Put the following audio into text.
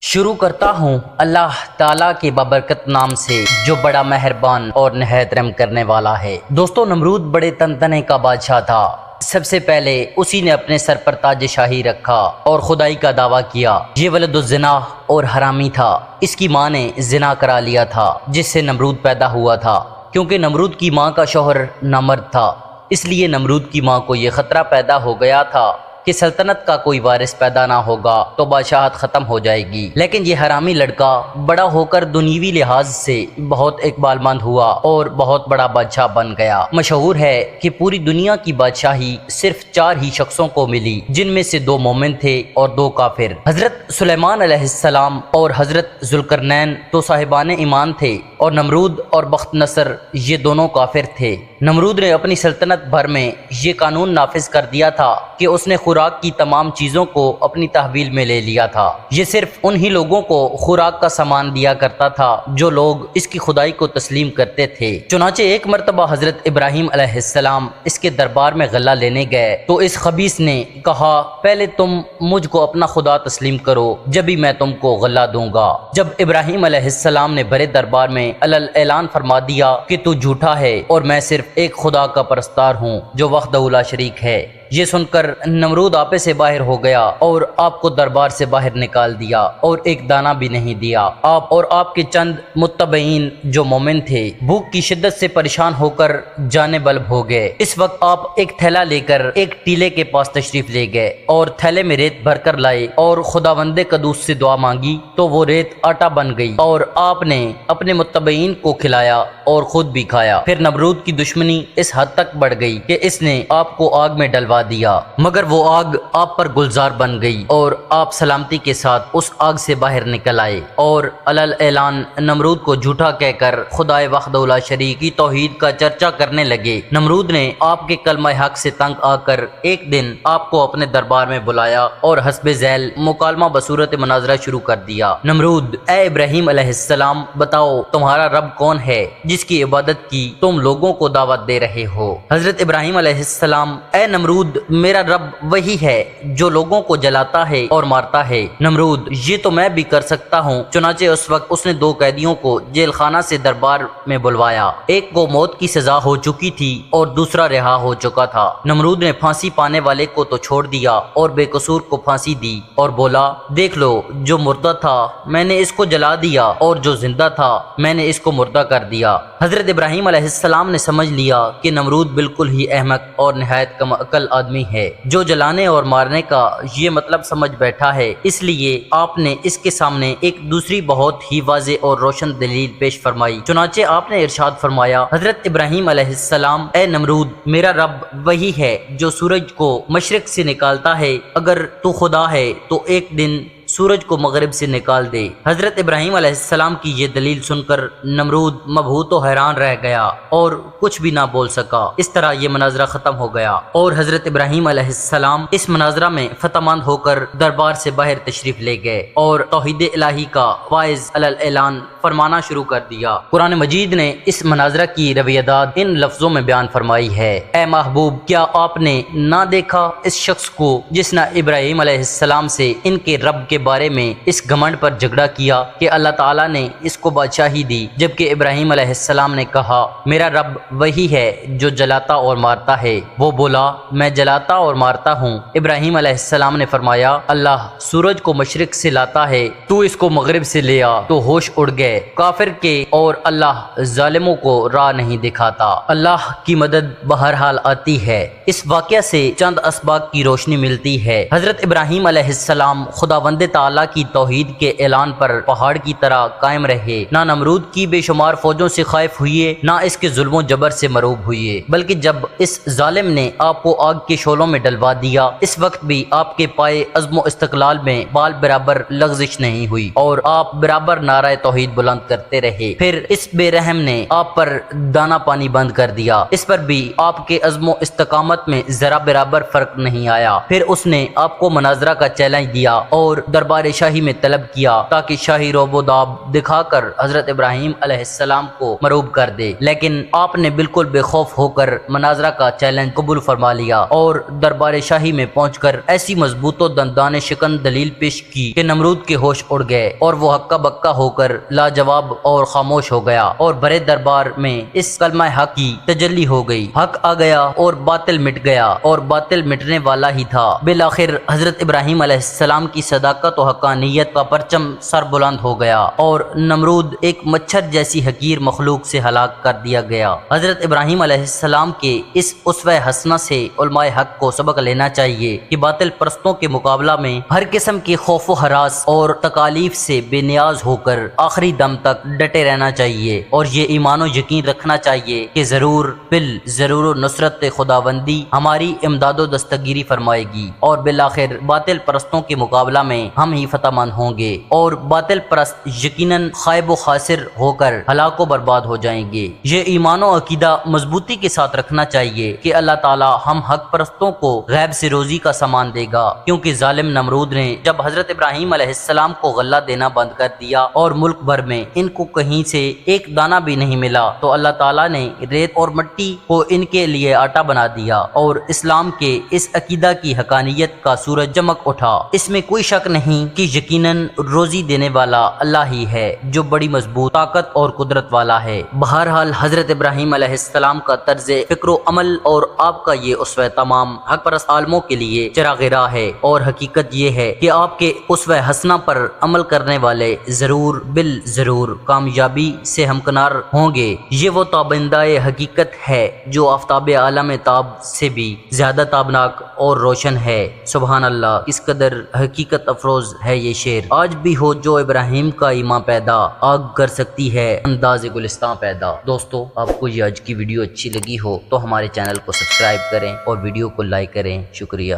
شروع کرتا ہوں اللہ تعالیٰ کے بابرکت نام سے جو بڑا مہربان اور نہایت رحم کرنے والا ہے۔ دوستو، نمرود بڑے تنتنے کا بادشاہ تھا۔ سب سے پہلے اسی نے اپنے سر پر تاج شاہی رکھا اور خدائی کا دعویٰ کیا۔ یہ ولد الزنا اور حرامی تھا۔ اس کی ماں نے زنا کرا لیا تھا جس سے نمرود پیدا ہوا تھا۔ کیونکہ نمرود کی ماں کا شوہر نامرد تھا، اس لیے نمرود کی ماں کو یہ خطرہ پیدا ہو گیا تھا کہ سلطنت کا کوئی وارث پیدا نہ ہوگا تو بادشاہت ختم ہو جائے گی۔ لیکن یہ حرامی لڑکا بڑا ہو کر دنیوی لحاظ سے بہت اقبال مند ہوا اور بہت بڑا بادشاہ بن گیا۔ مشہور ہے کہ پوری دنیا کی بادشاہی صرف 4 ہی شخصوں کو ملی، جن میں سے 2 مومن تھے اور 2 کافر۔ حضرت سلیمان علیہ السلام اور حضرت ذوالقرنین تو صاحبان ایمان تھے، اور نمرود اور بخت نصر یہ دونوں کافر تھے۔ نمرود نے اپنی سلطنت بھر میں یہ قانون نافذ کر دیا تھا کہ اس نے خوراک کی تمام چیزوں کو اپنی تحویل میں لے لیا تھا۔ یہ صرف انہی لوگوں کو خوراک کا سامان دیا کرتا تھا جو لوگ اس کی خدائی کو تسلیم کرتے تھے۔ چنانچہ ایک مرتبہ حضرت ابراہیم علیہ السلام اس کے دربار میں غلہ لینے گئے تو اس خبیث نے کہا، پہلے تم مجھ کو اپنا خدا تسلیم کرو، جبھی میں تم کو غلہ دوں گا۔ جب ابراہیم علیہ السلام نے بڑے دربار میں علل اعلان فرما دیا کہ تو جھوٹا ہے اور میں صرف ایک خدا کا پرستار ہوں جو وحدہ لا شریک ہے، یہ سن کر نمرود آپے سے باہر ہو گیا اور آپ کو دربار سے باہر نکال دیا اور ایک دانہ بھی نہیں دیا۔ آپ اور آپ کے چند متبعین جو مومن تھے بھوک کی شدت سے پریشان ہو کر جانے بلب ہو گئے۔ اس وقت آپ ایک تھیلا لے کر ایک ٹیلے کے پاس تشریف لے گئے اور تھیلے میں ریت بھر کر لائے اور خداوند قدوس سے دعا مانگی تو وہ ریت آٹا بن گئی اور آپ نے اپنے متبعین کو کھلایا اور خود بھی کھایا۔ پھر نمرود کی دشمنی اس حد تک بڑھ گئی کہ اس نے آپ کو آگ میں ڈلوا دیا، مگر وہ آگ آپ پر گلزار بن گئی اور آپ سلامتی کے ساتھ اس آگ سے باہر نکل آئے اور علل اعلان نمرود کو جھوٹا کہہ کر خدائے وحدہ لا شریک کی توحید کا چرچا کرنے لگے۔ نمرود نے آپ کے کلمہ حق سے تنگ آ کر ایک دن آپ کو اپنے دربار میں بلایا اور حسب ذیل مکالمہ بصورت مناظرہ شروع کر دیا۔ نمرود، اے ابراہیم علیہ السلام، بتاؤ تمہارا رب کون ہے جس کی عبادت کی تم لوگوں کو دعوت دے رہے ہو؟ حضرت ابراہیم علیہ السلام، اے نمرود، میرا رب وہی ہے جو لوگوں کو جلاتا ہے اور مارتا ہے۔ نمرود، یہ تو میں بھی کر سکتا ہوں۔ چنانچہ اس وقت اس نے 2 قیدیوں کو جیل خانہ سے دربار میں بلوایا۔ ایک کو موت کی سزا ہو چکی تھی اور دوسرا رہا ہو چکا تھا۔ نمرود نے پھانسی پانے والے کو تو چھوڑ دیا اور بے قصور کو پھانسی دی اور بولا، دیکھ لو، جو مردہ تھا میں نے اس کو جلا دیا اور جو زندہ تھا میں نے اس کو مردہ کر دیا۔ حضرت ابراہیم علیہ السلام نے سمجھ لیا کہ نمرود بالکل ہی احمق اور نہایت کم عقل آدمی ہے جو جلانے اور مارنے کا یہ مطلب سمجھ بیٹھا ہے۔ اس لیے آپ نے اس کے سامنے ایک دوسری بہت ہی واضح اور روشن دلیل پیش فرمائی۔ چنانچہ آپ نے ارشاد فرمایا، حضرت ابراہیم علیہ السلام، اے نمرود، میرا رب وہی ہے جو سورج کو مشرق سے نکالتا ہے۔ اگر تو خدا ہے تو ایک دن سورج کو مغرب سے نکال دے۔ حضرت ابراہیم علیہ السلام کی یہ دلیل سن کر نمرود مبہوت و حیران رہ گیا اور کچھ بھی نہ بول سکا۔ اس طرح یہ مناظرہ ختم ہو گیا اور حضرت ابراہیم علیہ السلام اس مناظرہ میں فتح مند ہو کر دربار سے باہر تشریف لے گئے اور توحید الہی کا واعظ علل اعلان فرمانا شروع کر دیا۔ قرآن مجید نے اس مناظرہ کی رویداد ان لفظوں میں بیان فرمائی ہے، اے محبوب، کیا آپ نے نہ دیکھا اس شخص کو جس نے ابراہیم علیہ السلام سے ان کے رب کے بارے میں اس گھمنڈ پر جھگڑا کیا کہ اللہ تعالیٰ نے اس کو بادشاہی دی، جبکہ ابراہیم علیہ السلام نے کہا، میرا رب وہی ہے جو جلاتا اور مارتا ہے۔ وہ بولا، میں جلاتا اور مارتا ہوں۔ ابراہیم علیہ السلام نے فرمایا، اللہ سورج کو مشرق سے لاتا ہے، تو اس کو مغرب سے لے آ۔ تو ہوش اڑ گئے کافر کے اور اللہ ظالموں کو راہ نہیں دکھاتا۔ اللہ کی مدد بہرحال آتی ہے۔ اس واقعہ سے چند اسباق کی روشنی ملتی ہے۔ حضرت ابراہیم علیہ السلام خداوند تعالیٰ کی توحید کے اعلان پر پہاڑ کی طرح قائم رہے، نہ نمرود کی بے شمار فوجوں سے خائف ہوئے، نہ اس کے ظلم و جبر سے مرعوب ہوئے، بلکہ جب اس ظالم نے آپ کو آگ کے شعلوں میں ڈلوا دیا، اس وقت بھی آپ کے پائے عزم و استقلال میں بال برابر لغزش نہیں ہوئی اور آپ برابر نعرہ توحید بلند کرتے رہے۔ پھر اس بے رحم نے آپ پر دانا پانی بند کر دیا، اس پر بھی آپ کے عزم و استقامت میں ذرا برابر فرق نہیں آیا۔ پھر اس نے آپ کو مناظرہ کا چیلنج دیا اور دربار شاہی میں طلب کیا تاکہ شاہی روب و داب دکھا کر حضرت ابراہیم علیہ السلام کو مروب کر دے، لیکن آپ نے بالکل بے خوف ہو کر مناظرہ کا چیلنج قبول فرما لیا اور دربار شاہی میں پہنچ کر ایسی مضبوط و دندان شکن دلیل پیش کی کہ نمرود کے ہوش اڑ گئے اور وہ ہکا بکا ہو کر لاجواب اور خاموش ہو گیا، اور بڑے دربار میں اس کلمہ حق کی تجلی ہو گئی۔ حق آ گیا اور باطل مٹ گیا، اور باطل مٹنے والا ہی تھا۔ بالآخر حضرت ابراہیم علیہ السلام کی صداقت و حقانیت کا پرچم سر بلند ہو گیا اور نمرود ایک مچھر جیسی حقیر مخلوق سے ہلاک کر دیا گیا۔ حضرت ابراہیم علیہ السلام کے اس اسوہ حسنہ سے علماء حق کو سبق لینا چاہیے کہ باطل پرستوں کے مقابلہ میں ہر قسم کے خوف و ہراس اور تکالیف سے بے نیاز ہو کر آخری دم تک ڈٹے رہنا چاہیے، اور یہ ایمان و یقین رکھنا چاہیے کہ ضرور ضرور نصرت خداوندی ہماری امداد و دستگیری فرمائے گی، اور بالآخر باطل پرستوں کے مقابلہ میں ہم ہی فتح مند ہوں گے، اور باطل پرست یقیناً خائب و خاسر ہو کر ہلاک و برباد ہو جائیں گے۔ یہ ایمان و عقیدہ مضبوطی کے ساتھ رکھنا چاہیے کہ اللہ تعالی ہم حق پرستوں کو غیب سے روزی کا سامان دے گا، کیونکہ ظالم نمرود نے جب حضرت ابراہیم علیہ السلام کو غلہ دینا بند کر دیا اور ملک بھر میں ان کو کہیں سے ایک دانہ بھی نہیں ملا، تو اللہ تعالیٰ نے ریت اور مٹی کو ان کے لیے آٹا بنا دیا، اور اسلام کے اس عقیدہ کی حقانیت کا سورج چمک اٹھا۔ اس میں کوئی شک نہیں کہ یقیناً روزی دینے والا اللہ ہی ہے جو بڑی مضبوط طاقت اور قدرت والا ہے۔ بہرحال حضرت ابراہیم علیہ السلام کا طرز فکر و عمل اور آپ کا یہ اسوہ تمام حق پرست عالموں کے لیے چراغ راہ ہے، اور حقیقت یہ ہے کہ آپ کے اسوہ حسنہ پر عمل کرنے والے ضرور کامیابی سے ہمکنار ہوں گے۔ یہ وہ تابندہ حقیقت ہے جو آفتاب عالم تاب سے بھی زیادہ تابناک اور روشن ہے۔ سبحان اللہ، اس قدر حقیقت افروز ہے یہ شعر۔ آج بھی ہو جو ابراہیم کا ایمان پیدا، آگ کر سکتی ہے انداز گلستان پیدا۔ دوستو، آپ کو یہ آج کی ویڈیو اچھی لگی ہو تو ہمارے چینل کو سبسکرائب کریں اور ویڈیو کو لائک کریں۔ شکریہ۔